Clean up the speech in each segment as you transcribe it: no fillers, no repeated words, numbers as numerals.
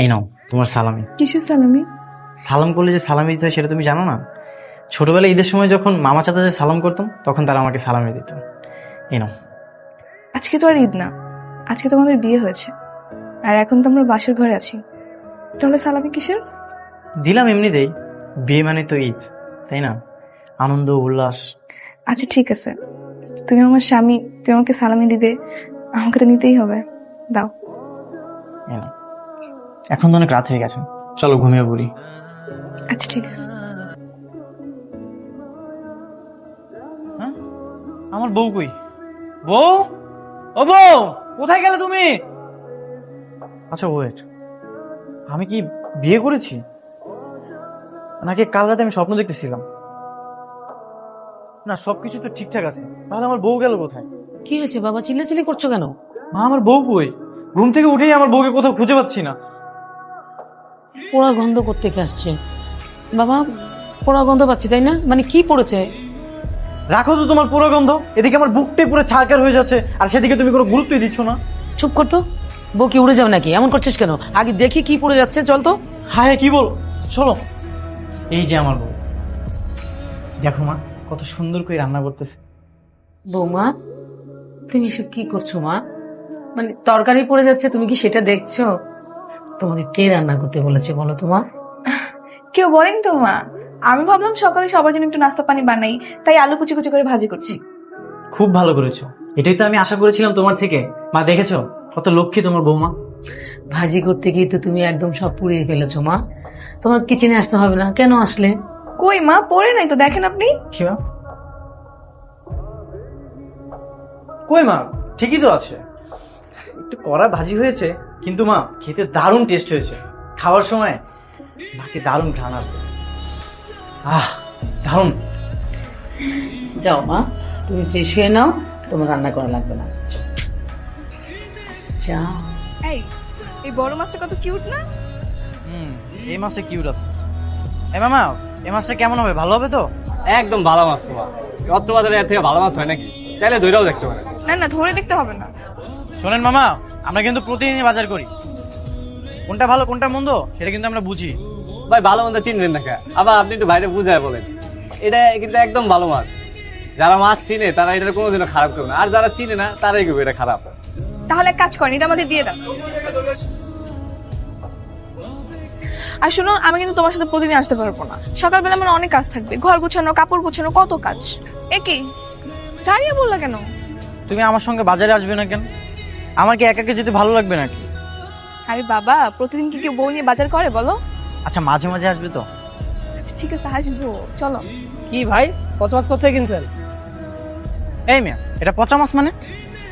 এই নাও তোমার সালামি। কিসের সালামি? সালাম করলে যে সালামি দিতে হয় সেটা তুমি জানো না? ছোটবেলায় ঈদের সময় যখন মামা চাচাদের সালাম করতাম তখন তারা আমাকে সালামি দিত। এই নাও। আজকে তো আর ঈদ না, আজকে তোমাদের বিয়ে হয়েছে, আর এখন তো আমরা বাসর ঘরে আছি, তাহলে সালামি কিসের? দিলাম এমনিতেই, বিয়ে মানে তো ঈদ, তাই না? আনন্দ উল্লাস। আচ্ছা ঠিক আছে, তুমি আমার স্বামী, তুমি আমাকে সালামি দিবে, আমাকে তো নিতেই হবে, দাও। এই নাও। এখন তো অনেক রাত হয়ে গেছে, চলো ঘুমিয়ে পড়ি। আচ্ছা ঠিক আছে। হ্যাঁ, আমার বউ কই? বউ, ও বউ, কোথায় গেলে তুমি? আচ্ছা ওয়েট, আমি কি বিয়ে করেছি নাকি কাল রাতে আমি স্বপ্ন দেখতেছিলাম? না, সবকিছু তো ঠিকঠাক আছে, তাহলে আমার বউ গেল কোথায়? কি হয়েছে বাবা, চিল্লাচিল্লি করছো কেন? মা, আমার বউ কই? ঘুম থেকে উঠেই আমার বউকে কোথাও খুঁজে পাচ্ছি না। পোড়া গন্ধ করতে আসছে বাবা, পোড়া গন্ধ পাচ্ছি, তাই না? মানে কি পড়েছে? রাখো তো তোমার পুরো গন্ধ, এদিকে আমার বুকটাই পুরো ছারকার হয়ে যাচ্ছে, আর সেদিকে তুমি কোনো গুরুত্বই দিচ্ছ না। চুপ করতো, বউ কি উড়ে যাবে নাকি? এমন করছিস কেন? আগে দেখি কি পড়ে যাচ্ছে, চল তো। হ্যাঁ কি বল, চলো। এই যে আমার বউ, দেখো মা কত সুন্দর করে রান্না করতেছে। বৌমা, তুমি এসব কি করছো মা? মানে তরকারি পড়ে যাচ্ছে, তুমি কি সেটা দেখছো? তোমাকে কে রান্না করতে বলেছে বলো তো মা? কেউ বলেন তো মা, আমি ভাবলাম সকালে সবার জন্য একটু নাস্তা পানি বানাই, তাই আলু কুচি কুচি করে ভাজি করছি। খুব ভালো করেছো, এটাই তো আমি আশা করেছিলাম তোমার থেকে। মা দেখেছো কত লক্ষ্মী তোমার বৌমা। ভাজি করতে গিয়ে তো তুমি একদম সব পুড়িয়ে ফেলেছো মা। তোমার কিচেনে আসতে হবে না, কেন আসলে? কই মা, পড়ে নাই তো, দেখেন আপনি। কি মা? কই মা, ঠিকই তো আছে, একটু কড়া ভাজি হয়েছে, কিন্তু মা খেতে দারুণ টেস্ট হয়েছে। খাওয়ার সময় বাকি দারুণ ঘ্রাণ আসবে। দারুণ। যাও মা, তুমি ফ্রেশ হয়ে নাও, তোমার রান্না করা লাগবে না। যাও। এই বড় মাছটা কত কিউট না? এই মাছটা কিউট আছে। এ মামা, এই মাছটা কেমন হবে, ভালো হবে তো? একদম ভালো মাছ তোমা, অত্র বাজারে এর থেকে ভালো মাছ হয় নাকি? চাইলে ধৈরাও দেখতে পারে। না না, ধরে দেখতে হবে না। শোনেন মামা, আমরা কিন্তু প্রতিদিনই বাজার করি, কোনটা ভালো কোনটা মন্দ সেটা কিন্তু আমরা বুঝি। ভাই ভালো মন্দ চিনবেন না কেন? আবার আপনি একটু বাইরে বুঝায় বলেন, এটা কিন্তু একদম ভালো মাছ। যারা মাছ চিনে তারা এটা কোনোদিনও খারাপ করবে না, আর যারা চিনে না তারাই করবে এটা খারাপ। তাহলে এক কাজ করেন, এটা আমাদের দিয়ে দাও। আর শোনো, আমি কিন্তু তোমার সাথে প্রতিদিন আসতে পারবো না, সকালবেলা আমার অনেক কাজ থাকবে, ঘর গুছানো, কাপড় গুছানো, কত কাজ। একই দাঁড়িয়ে বললা কেন? তুমি আমার সঙ্গে বাজারে আসবে না কেন? আমার কি একাকে যেতে ভালো লাগবে নাকি? আরে বাবা, প্রতিদিন কি কেউ বউ নিয়ে বাজার করে বলো? আচ্ছা মাঝে মাঝে আসবে তো? আচ্ছা ঠিক আছে, আসবো, চলো। কি ভাই, পচা মাছ কোথায় কিনছেন? এই মিয়া, এটা পচা মাছ মানে?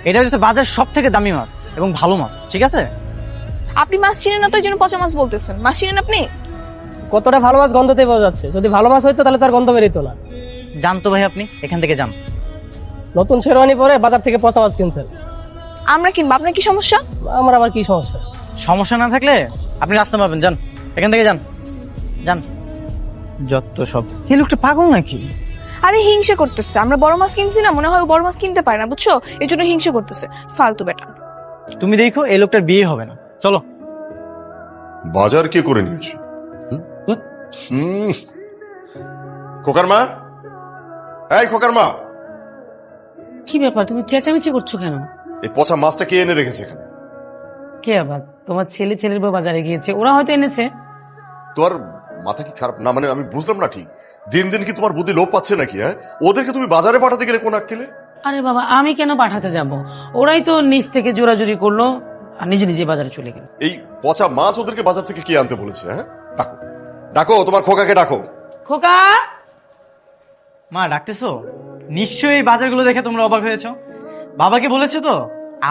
এটা হচ্ছে বাজারের সব থেকে দামি মাছ এবং ভালো মাছ, ঠিক আছে? আপনি মাছ চিনেন না তো, এই জন্য পচা মাছ বলতেছেন। মাছ চিনেন আপনি? কতটা ভালো মাছ গন্ধতে পাওয়া যাচ্ছে, যদি ভালো মাছ হইতো তাহলে তার গন্ধ বেরিত না। জানতো ভাই, আপনি এখান থেকে যান। নতুন শেরওয়ানি পরে বাজার থেকে পচা মাছ কিনছেন, আমরা কিনবো, আপনার কি সমস্যা? আমার আবার কি সমস্যা? সমস্যা না থাকলে আপনি রাস্তা পাবেন, যান এখান থেকে, যান যান। যত সব, এই লোকটা পাগল নাকি? আরে হিংসে করতেছে, আমরা বড় মাছ কিনছি না, মনে হয় ও বড় মাছ কিনতে পারে না, বুঝছো? এই জন্য হিংসে করতেছে, ফালতু বেটা। তুমি দেখো এই লোকটার বিয়ে হবে না, চলো। বাজার কে করে নিয়েছে? খোকার মা, এই খোকার মা, কি ব্যাপার, তুমি চেঁচামেচি করছো কেন? এই পচা মাছটা কে এনে রেখেছে এখানে? কে আবার? তোমার ছেলের বউ বাজারে গিয়েছে, ওরা হয়তো এনেছে। তোর মাথা কি খারাপ না? মানে আমি বুঝলাম না ঠিক, দিন দিন কি তোমার বুদ্ধি লোপ পাচ্ছে নাকি? হ্যাঁ, ওদেরকে তুমি বাজারে পাঠাতে গেলে কোন আক্কেলে? আরে বাবা, আমি কেন পাঠাতে যাব? ওরাই তো নিজ থেকে জোরাজুরি করলো আর নিজে নিজে বাজারে চলে গেল। এই পচা মাছ ওদেরকে বাজার থেকে কে আনতে বলেছে? হ্যাঁ, ডাকো ডাকো, তোমার খোকাকে ডাকো। খোকা! মা ডাকতেছো? নিশ্চয়ই এই বাজারগুলো দেখে তোমরা অবাক হয়েছো। বাবাকে বলেছো তো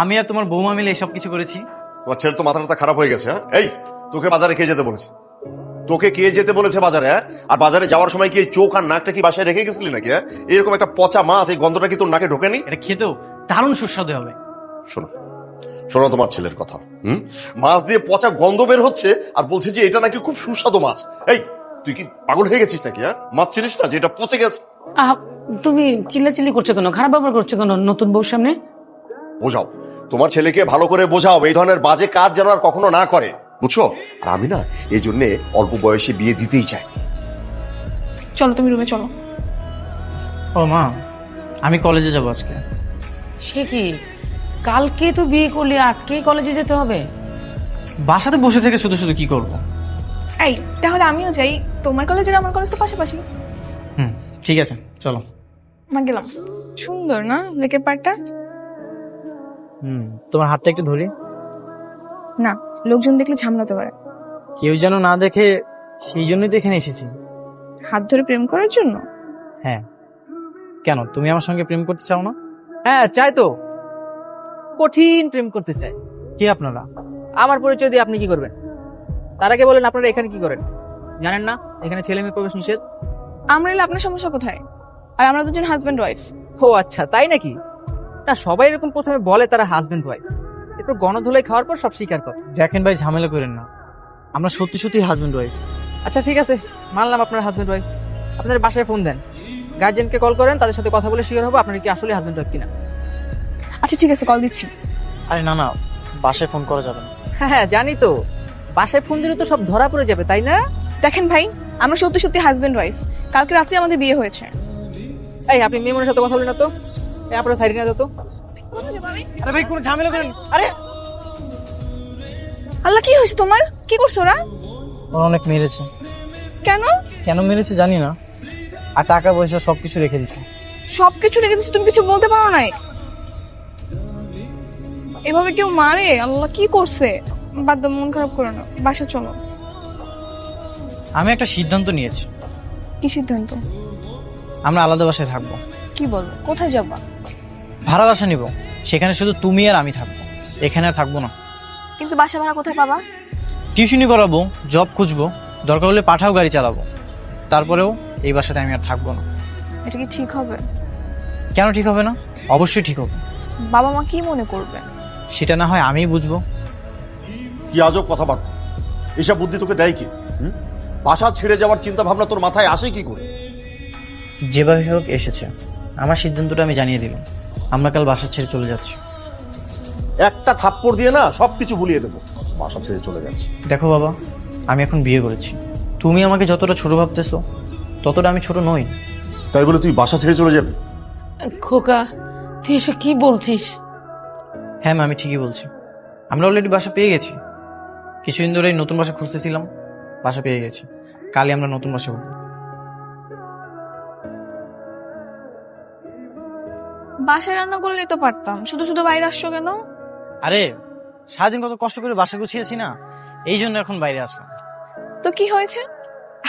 আমি আর তোমার বৌমা মিলে এসব কিছু করেছি। তোমার ছেলে তো মাথাটা খারাপ হয়ে গেছে। হ্যাঁ, এই তোকে বাজারে কে যেতে বলেছে? তোকে কে যেতে বলেছে বাজারে? হ্যাঁ, আর বাজারে যাওয়ার সময় কি এই চোখ আর নাকটা কি বাসায় রেখে গেছিলি নাকি? হ্যাঁ, এরকম একটা পচা মাছ, এই গন্ধটা কি তোর নাকে ঢোকেনি? এটা খেতেও দারুণ সুস্বাদু হবে। শোনো শোনো তোমার ছেলের কথা। মাছ দিয়ে পচা গন্ধ বের হচ্ছে আর বলছে যে এটা নাকি খুব সুস্বাদু মাছ। এই তুই কি পাগল হয়ে গেছিস নাকি? হ্যাঁ, মাছ চিনিস না যে এটা পচে গেছে? তুমি চিল্লাচিল্লি করছো কেন? খারাপ ব্যবহার করছো কেন নতুন বউর সামনে? বোঝাও, তোমার ছেলেকে ভালো করে বোঝাও এই ধরনের বাজে কাজ যেন আর কখনো না করে, বুঝছো? আর আমি না এই জন্যে অল্প বয়সে বিয়ে দিতেই চাই। চলো তুমি রুমে চলো। ও মা, আমি কলেজে যাবো আজকে। সে কি, কালকে তো বিয়ে করলি, আজকেই কলেজে যেতে হবে? বাসাতে বসে থেকে শুধু শুধু কি করবো? এই তাহলে আমিও যাই, তোমার কলেজ আর আমার কলেজ তো পাশাপাশি। হুম, ঠিক আছে, চলো। মা গেলাম। সুন্দর না লেকের পাড়টা? তোমার হাতটা একটু ধরি। না, লোকজন দেখলে ঝামলাতে পারে। কেউ যেন না দেখে, সেই জন্যই তো এখানে এসেছি। হাত ধরে প্রেম করার জন্য? হ্যাঁ, কেন তুমি আমার সঙ্গে প্রেম করতে চাও না? হ্যাঁ চাই তো, কঠিন প্রেম করতে চাই। কি আপনারা? আমার পরিচয় দিয়ে আপনি কি করবেন? তার আগে বলেন আপনারা এখানে কি করেন? জানেন না এখানে ছেলে মেয়ে প্রবেশ নিষেধ? আমরা এলে আপনার সমস্যা কোথায়? আর আমরা দুজন হাজব্যান্ড ওয়াইফ। ও আচ্ছা, তাই নাকি? না, সবাই এরকম প্রথমে বলে তারা হাজবেন্ড ওয়াইফ, এরপর গণধোলাই খাওয়ার পর সব স্বীকার করে। দেখেন ভাই, ঝামেলা করেন না, আমরা সত্যি সত্যি হাজবেন্ড ওয়াইফ। আচ্ছা ঠিক আছে, মানলাম আপনার হাজবেন্ড ওয়াইফ। আপনাদের বাসায় ফোন দেন, গার্জিয়ানকে কল করেন, তাদের সাথে কথা বলে শিওর হবো আপনারা কি আসলে হাজবেন্ড ওয়াইফ কিনা। আচ্ছা ঠিক আছে, কল দিচ্ছি। আরে না না, বাসায় ফোন করা যাবে না। হ্যাঁ হ্যাঁ জানি তো, বাসায় ফোন দিলে তো সব ধরা পড়ে যাবে, তাই না? দেখেন ভাই, আমরা সত্যি সত্যি হাজব্যান্ড ওয়াইফ। কালকে রাত্রে আমাদের বিয়ে হয়েছে। এই আপনি মেমনের সাথে কথা বলেন না তো, এই আপনারা সাইডে না তো। আরে ভাই, কোনো ঝামেলা করেন। আরে আল্লাহ, কি হয়েছে তোমার? কি করছো ওরা? ওরা অনেক মেরেছে। কেন? কেন মেরেছে জানি না, আর টাকা পয়সা সবকিছু রেখে দিছে। সবকিছু রেখে দিচ্ছি, তুমি কিছু বলতে পারো নাই? এভাবে কেউ মারে? আল্লাহ, কি করছে? বাদ দাও, মন খারাপ করো না, বাসা চলো। আমি একটা সিদ্ধান্ত নিয়েছি, কি সিদ্ধান্ত? আমরা আলাদা বাসায় থাকবো। কি বলো? কোথায় যাবা? ভাড়া বাসা নিব, সেখানে শুধু তুমি আর আমি থাকবো, এখানে আর থাকবো না। কিন্তু বাসা ভাড়া কোথায় পাবা? টিউশনি করাবো, জব খুঁজবো, দরকার হলে পাঠাও গাড়ি চালাবো, তারপরেও এই বাসাতে আমি আর থাকবো না। এটা কি ঠিক হবে? কেন ঠিক হবে না? অবশ্যই ঠিক হবে। বাবা মা কি মনে করবে? সেটা না হয় আমিই বুঝবো। কি আজব কথাবার্তা, এসব বুদ্ধি তোকে দেয় কি? বাসা ছেড়ে যাওয়ার চিন্তা ভাবনা তোর মাথায় আসে কি করে? যেভাবে হোক এসেছে, আমার সিদ্ধান্তটা আমি জানিয়ে দিলাম, আমরা কাল বাসা ছেড়ে চলে যাচ্ছি। একটা থাপ্পড় দিয়ে না সবকিছু ভুলিয়ে দেবো। বাসা ছেড়ে চলে যাচ্ছে। দেখো বাবা, আমি এখন বিয়ে করেছি, তুমি আমাকে যতটা ছোট ভাবতেছো ততটা আমি ছোট নই। তাই বলে তুই বাসা ছেড়ে চলে যাবি? খোকা, তুই এসব কি বলছিস? হ্যাঁ মা, আমি ঠিকই বলছি। আমরা অলরেডি বাসা পেয়ে গেছি, কিছুদিন ধরে নতুন বাসা খুঁজতেছিলাম, বাসা পেয়ে গেছি, কালই আমরা নতুন বাসা উঠবো। বাসায় রান্না করলেই তো পারতাম, শুধু শুধু বাইরে আসছো কেন? আরে সারাদিন কত কষ্ট করে বাসা গুছিয়েছি না, এই জন্য এখন বাইরে আসলাম। তো কি হয়েছে?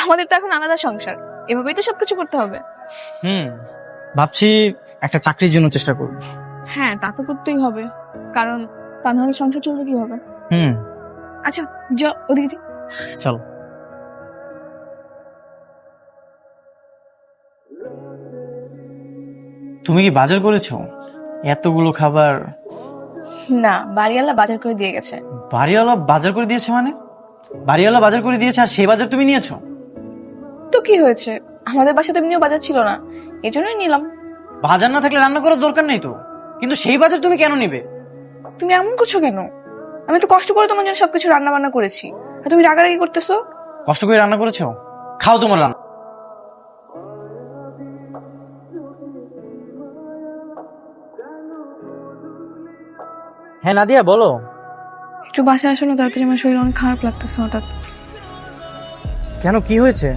আমাদের তো এখন আলাদা সংসার, এভাবেই তো সবকিছু করতে হবে। ভাবছি একটা চাকরির জন্য চেষ্টা করবো। হ্যাঁ, তা তো করতেই হবে, কারণ তা নাহলে সংসার চলবে কিভাবে? আচ্ছা যা, ওদিকে যা। চলো। তুমি কি বাজার করেছো? এতগুলো খাবার। না, বাড়িওয়ালা বাজার করে দিয়ে গেছে। বাড়িওয়ালা বাজার করে দিয়েছে মানে? বাড়িওয়ালা বাজার করে দিয়েছে আর সেই বাজার তুমি নিয়েছো? তো কি হয়েছে, আমাদের বাসাতে এমনিও বাজার ছিল না, এই জন্যই নিলাম। বাজার না থাকলে রান্না করার দরকার নেই তো, কিন্তু সেই বাজার তুমি কেন নিবে? তুমি এমন করছো কেন? আমি তো কষ্ট করে তোমার জন্য সবকিছু রান্না বান্না করেছি, আর তুমি রাগারাগি করতেছো। কষ্ট করে রান্না করেছো, খাও তোমার রান্না। হ্যাঁ নাদিয়া, বলো। একটু বাসায় আসো না তাড়াতাড়ি, আমার শরীর অনেক খারাপ লাগতেছে হঠাৎ। কেন, কি হয়েছে?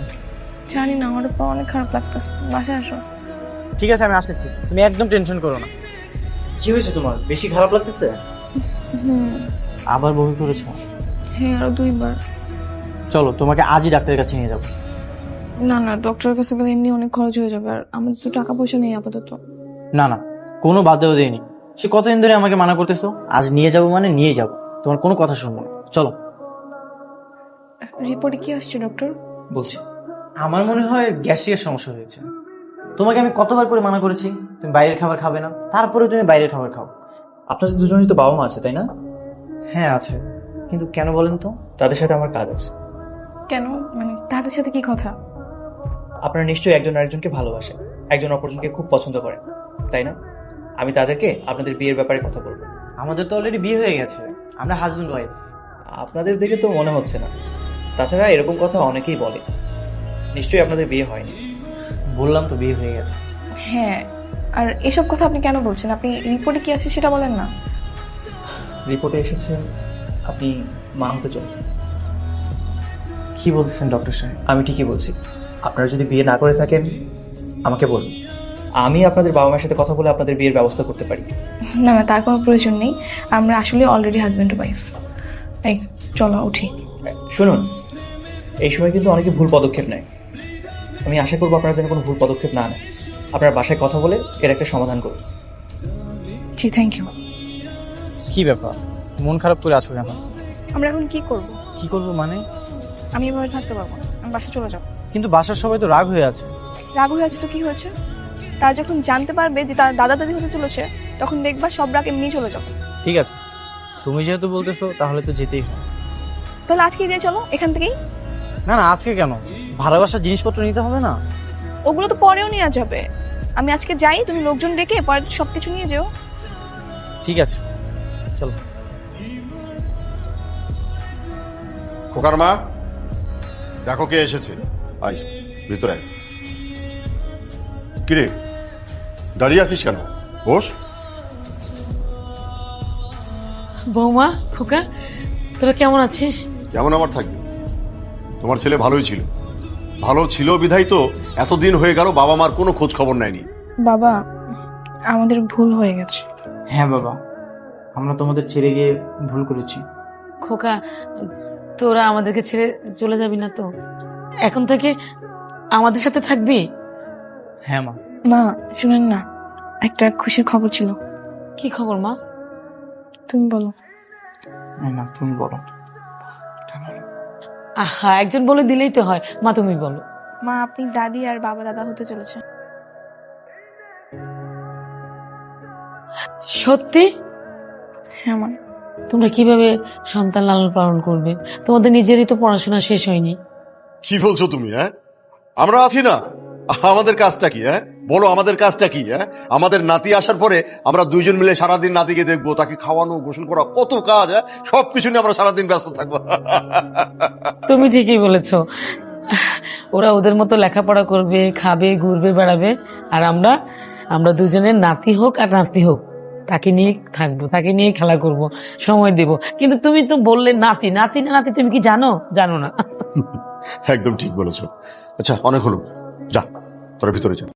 জানি না, হঠাৎ পর অনেক খারাপ লাগতেছে, বাসায় আসো। ঠিক আছে, আমি আসতেছি, তুমি একদম টেনশন করো না। কি হয়েছে তোমার, বেশি খারাপ লাগতেছে? আবার বমি করেছো? হ্যাঁ, আরো 2 বার। চলো তোমাকে আজই ডাক্তারের কাছে নিয়ে যাবো। না না, ডক্টরের কাছে গেলে এমনি অনেক খরচ হয়ে যাবে, আর আমাদের তো টাকা পয়সা নেই আপাতত। না না, কোনো বাধ্য দেয়নি, সে কতদিন ধরে আমাকে মানা করতেছো, আজ নিয়ে যাবো মানে নিয়ে যাবো, তোমার কোনো কথা শুনবো না। চলো। রিপোর্টে কি আসছে ডক্টর? বলছি, আমার মনে হয় গ্যাস্ট্রিকের সমস্যা হয়েছে। তোমাকে আমি কতবার করে মানা করেছি তুমি বাইরের খাবার খাবে না, তারপরে তুমি বাইরের খাবার খাও। আপনাদের দুজনেই তো বাবা মা আছে, তাই না? হ্যাঁ আছে, কিন্তু কেন বলেন তো? তাদের সাথে আমার কাজ আছে। কেন, মানে তাদের সাথে কি কথা? আপনারা নিশ্চয়ই একজন আরেকজনকে ভালোবাসেন, একজন অপরজনকে খুব পছন্দ করেন, তাই না? আমি তাদেরকে আপনাদের বিয়ের ব্যাপারে কথা বলবো। আমাদের তো অলরেডি বিয়ে হয়ে গেছে, আমরা হাজবেন্ড ওয়াইফ। আপনাদের দেখে তো মনে হচ্ছে না। তাছাড়া এরকম কথা অনেকেই বলে। নিশ্চয়ই আপনাদের বিয়ে হয়নি। বললাম তো বিয়ে হয়ে গেছে। হ্যাঁ, আর এসব কথা আপনি কেন বলছেন? আপনি রিপোর্টে কি আছে সেটা বলেন না। রিপোর্টে এসেছে আপনি মা হতে চলেছেন। কি বলতেছেন ডক্টর সাহেব? আমি ঠিকই বলছি। আপনারা যদি বিয়ে না করে থাকেন আমাকে বলুন, আমি আপনাদের বাবা মায়ের সাথে কথা বলে আপনাদের বিয়ের ব্যবস্থা করতে পারি। না না, তার কোনো প্রয়োজন নেই। আমরা আসলে অলরেডি হাজব্যান্ড ওয়াইফ। এই চলো উঠি। শুনুন, এই সময় কিন্তু অনেকে ভুল পদক্ষেপ নেয়। আমি আশা করবো আপনারা যেন কোনো ভুল পদক্ষেপ না নেয়। আপনার বাসায় কথা বলে এর একটা সমাধান করুন। জি, থ্যাংক ইউ। কি ব্যাপার, মন খারাপ করে আছো কেন? আমরা এখন কি করব? কি করবো মানে? আমি এভাবে থাকতে পারবো না, আমি বাসা চলে যাবো। কিন্তু বাসার সবাই তো রাগ হয়ে আছে। রাগ হয়ে আছে তো কি হয়েছে? তারা যখন জানতে পারবে যে তার দাদা দাদি হতে চলেছে, তখন দেখবা সব রাগ এমনি চলে যাবে। ঠিক আছে, তুমি যেহেতু বলতেছো তাহলে তো যেতেই হয়। তাহলে আজকে দিয়ে চলো এখান থেকেই। না না, আজকে কেন? ভালোবাসার জিনিসপত্র নিতে হবে না? ওগুলো তো পরেও নেওয়া যাবে। আমি আজকে যাই, তুমি লোকজন ডেকে পরে সবকিছু নিয়ে যেও। ঠিক আছে, চলো। খোকার মা, দেখো কে এসেছে। আই ভিতরে আয়। কিরে দাঁড়িয়ে আছিস কেন? বস। বৌমা, খোকা, তোরা কেমন আছিস? কেমন আমার থাকবে? তোমার ছেলে ভালোই ছিল, ভালো ছিল বিধাই তো এতদিন হয়ে গেল বাবা মার কোনো খোঁজ খবর নেয়নি। বাবা, আমাদের ভুল হয়ে গেছে। হ্যাঁ বাবা, আমরা তোমাদের ছেড়ে গিয়ে ভুল করেছি। খোকা, তোরা আমাদেরকে ছেড়ে চলে যাবি না তো? এখন থেকে আমাদের সাথে থাকবি? হ্যাঁ মা। মা শুনেন না, একটা খুশির খবর ছিল। কি খবর মা? তুমি বলো। না তুমি বলো। আহা, একজন বলে দিলেই তো হয়। মা তুমি বলো। মা, আপনি দাদি আর বাবা দাদা হতে চলেছে। সত্যি? হ্যাঁ মা। তোমরা কিভাবে সন্তান লালন পালন করবে? তোমাদের নিজেরই তো পড়াশোনা শেষ হয়নি। কি বলছো তুমি? হ্যাঁ, আমরা আছি না, আমাদের কাজটা কি? হ্যাঁ বলো, আমাদের কাজটা কি? হ্যাঁ, আমাদের নাতি আসার পরে আমরা দুইজন মিলে সারাদিন নাতিকে দেখবো, তাকে খাওয়ানো, গোসল করা, কত কাজ। হ্যাঁ, সবকিছু নিয়ে আমরা সারাদিন ব্যস্ত থাকবো। তুমি ঠিকই বলেছ। ওরা ওদের মতো লেখাপড়া করবে, খাবে, ঘুরবে, বেড়াবে, আর আমরা দুজনের নাতি হোক আর নাতি হোক তাকে নিয়ে থাকবো, তাকে নিয়ে খেলা করব, সময় দেব। কিন্তু তুমি তো বললে নাতি নাতি না নাতি, তুমি কি জানো? জানো না। একদম ঠিক বলেছো। আচ্ছা, অনেক হলো, যা তোরা ভিতরে যা।